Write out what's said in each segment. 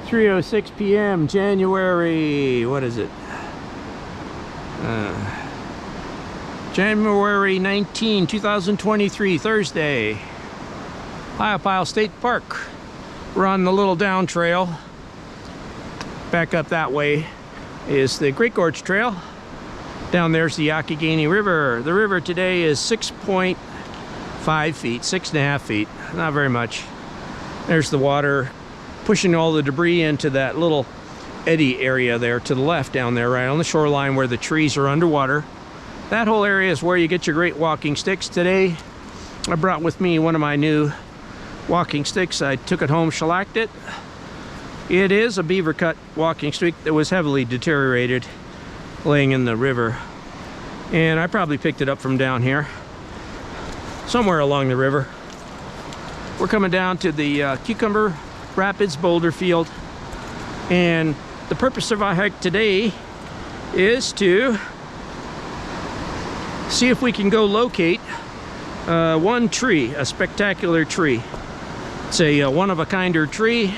3:06 p.m. January, what is it? January 19, 2023, Thursday. Ohiopyle State Park. We're on the little down trail. Back up that way is the Great Gorge Trail. Down there's the Youghiogheny River. The river today is 6.5 feet, 6.5 feet, not very much. There's the water pushing all the debris into that little eddy area there to the left down there, right on the shoreline where the trees are underwater. That whole area is where you get your great walking sticks. Today I brought with me one of my new walking sticks. I took it home, shellacked it. It is a beaver cut walking stick that was heavily deteriorated laying in the river, and I probably picked it up from down here somewhere along the river. We're coming down to the Cucumber Rapids boulder field, and the purpose of our hike today is to see if we can go locate one tree, a spectacular tree. It's a one-of-a-kinder tree,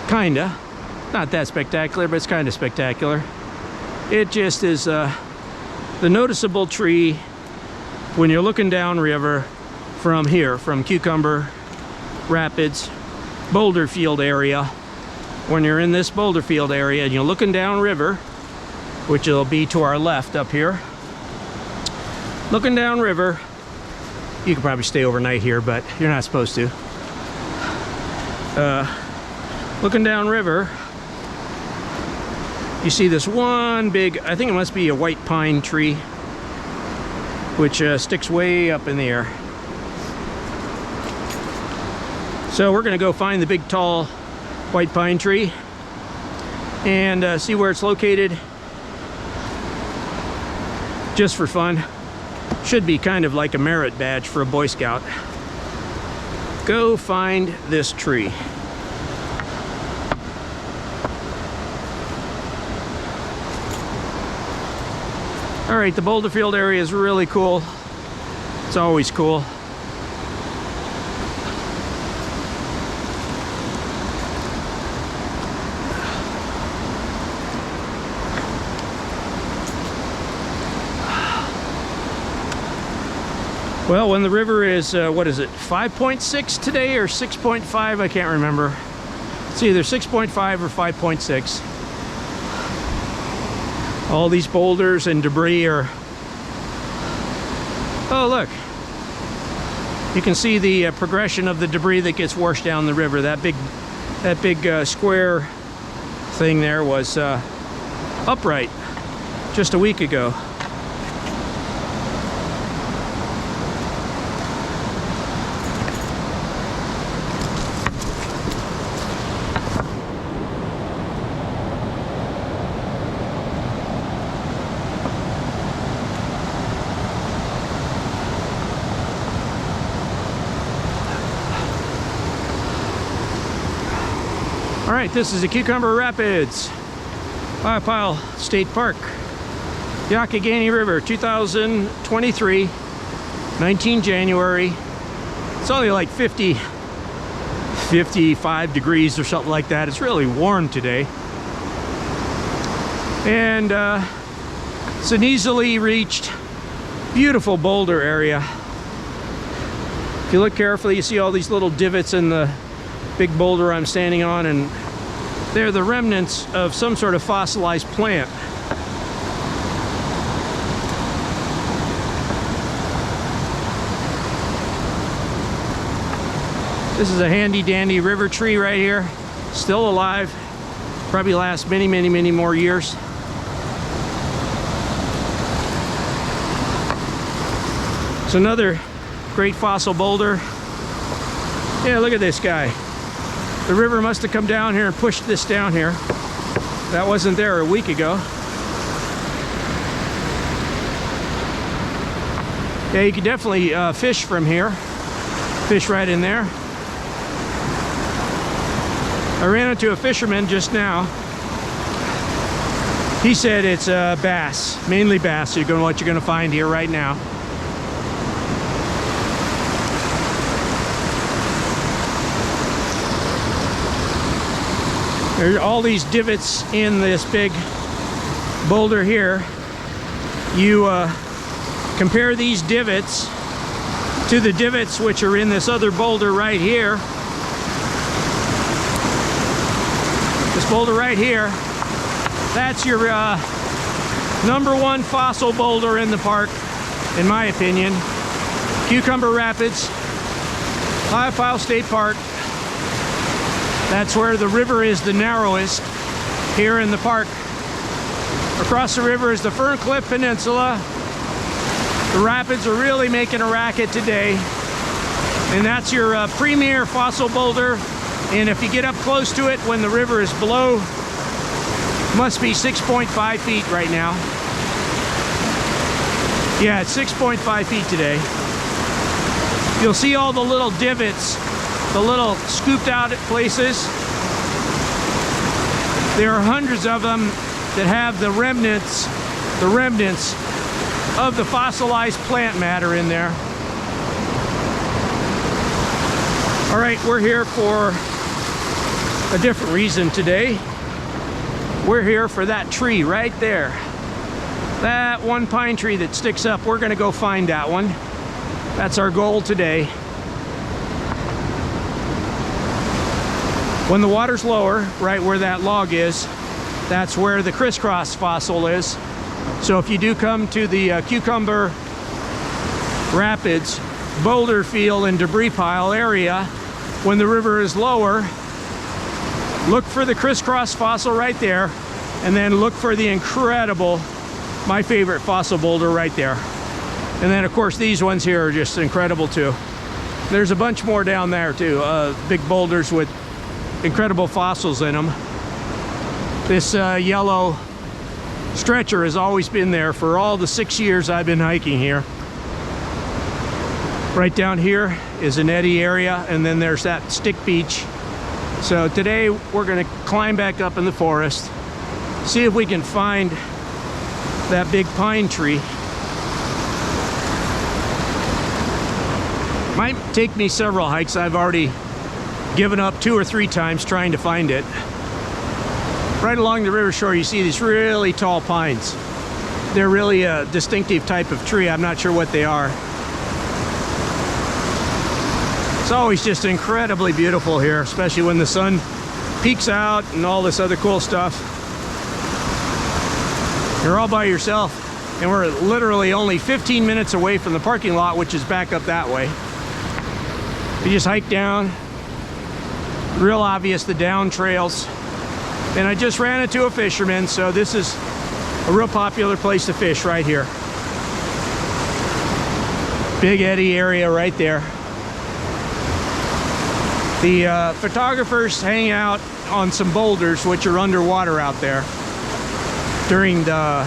kinda. Not that spectacular, but it's kind of spectacular. It just is the noticeable tree when you're looking down river from here, from Cucumber Rapids boulder field area. When you're in this boulder field area and you're looking down river, which will be to our left up here, looking down river, you can probably stay overnight here, but you're not supposed to. Looking down river, you see this one big, I think it must be a white pine tree, which sticks way up in the air. So we're gonna go find the big tall white pine tree and see where it's located, just for fun. Should be kind of like a merit badge for a Boy Scout. Go find this tree. All right, the boulder field area is really cool. It's always cool. Well, when the river is, what is it, 5.6 today or 6.5? I can't remember. It's either 6.5 or 5.6. All these boulders and debris are... Oh, look. You can see the progression of the debris that gets washed down the river. That big square thing there was upright just a week ago. All right, this is the Cucumber Rapids, Ohiopyle State Park, Youghiogheny River, 2023, 19 January. It's only like 55 degrees or something like that. It's really warm today. And it's an easily reached, beautiful boulder area. If you look carefully, you see all these little divots in the big boulder I'm standing on, and they're the remnants of some sort of fossilized plant. This is a handy dandy river tree right here, still alive, probably last many more years. It's another great fossil boulder. Yeah, look at this guy. The river must have come down here and pushed this down here. That wasn't there a week ago. Yeah, you can definitely fish from here. Fish right in there. I ran into a fisherman just now. He said it's bass, mainly bass. So what you're gonna find here right now. There's all these divots in this big boulder here. You compare these divots to the divots which are in this other boulder right here. This boulder right here, that's your #1 fossil boulder in the park, in my opinion. Cucumber Rapids, Ohiopyle State Park. That's where the river is the narrowest here in the park. Across the river is the Ferncliff Peninsula. The rapids are really making a racket today. And that's your premier fossil boulder. And if you get up close to it when the river is below, must be 6.5 feet right now. Yeah, it's 6.5 feet today. You'll see all the little divots, the little scooped out places. There are hundreds of them that have the remnants of the fossilized plant matter in there. All right, we're here for a different reason today. We're here for that tree right there. That one pine tree that sticks up, we're gonna go find that one. That's our goal today. When the water's lower, right where that log is, that's where the crisscross fossil is. So if you do come to the Cucumber Rapids boulder field and debris pile area, when the river is lower, look for the crisscross fossil right there, and then look for the incredible, my favorite fossil boulder right there. And then of course these ones here are just incredible too. There's a bunch more down there too, big boulders with incredible fossils in them. This yellow stretcher has always been there for all the 6 years I've been hiking here. Right down here is an eddy area, and then there's that stick beach. So today we're going to climb back up in the forest, see if we can find that big pine tree. Might take me several hikes. I've already given up 2 or 3 times trying to find it. Right along the river shore you see these really tall pines. They're really a distinctive type of tree. I'm not sure what they are. It's always just incredibly beautiful here, especially when the sun peeks out and all this other cool stuff. You're all by yourself, and we're literally only 15 minutes away from the parking lot, which is back up that way. You just hike down. Real obvious, the down trails. And I just ran into a fisherman, so this is a real popular place to fish right here. Big eddy area right there. The photographers hang out on some boulders which are underwater out there during the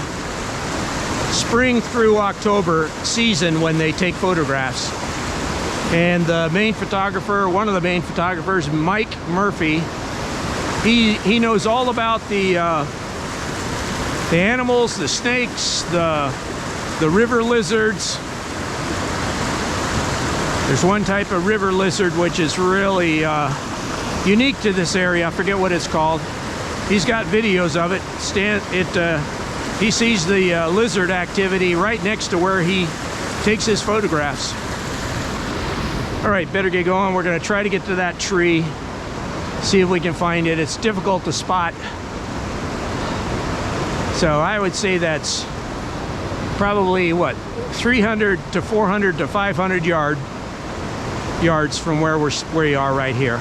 spring through October season when they take photographs. And the main photographer, one of the main photographers, Mike Murphy, he knows all about the animals, the snakes, the river lizards. There's one type of river lizard which is really unique to this area. I forget what it's called. He's got videos of it. He sees the lizard activity right next to where he takes his photographs. All right, better get going. We're gonna try to get to that tree, see if we can find it. It's difficult to spot. So I would say that's probably what, 300 to 400 to 500 yards from where we are right here.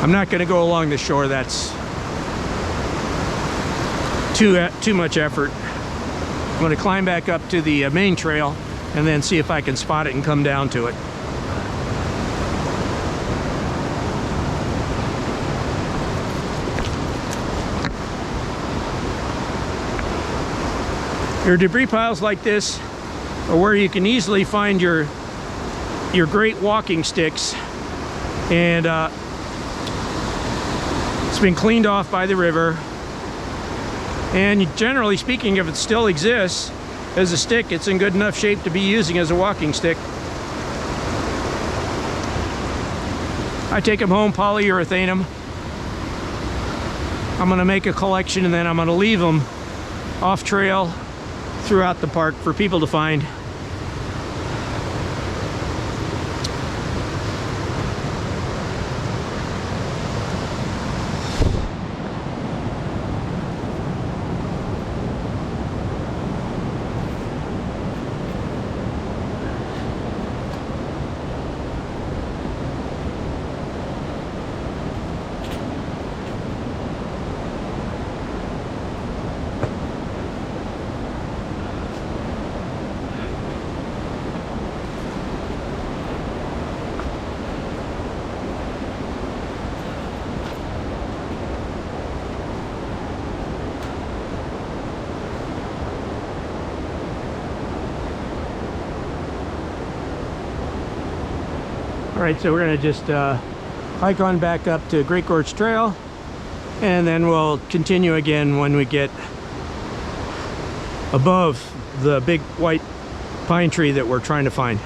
I'm not going to go along the shore. That's too much effort. I'm going to climb back up to the main trail and then see if I can spot it and come down to it. Your debris piles like this are where you can easily find your great walking sticks, and it's been cleaned off by the river. And generally speaking, if it still exists as a stick, it's in good enough shape to be using as a walking stick. I take them home, polyurethane them. I'm gonna make a collection and then I'm gonna leave them off trail throughout the park for people to find. All right, so we're gonna just hike on back up to Great Gorge Trail, and then we'll continue again when we get above the big white pine tree that we're trying to find.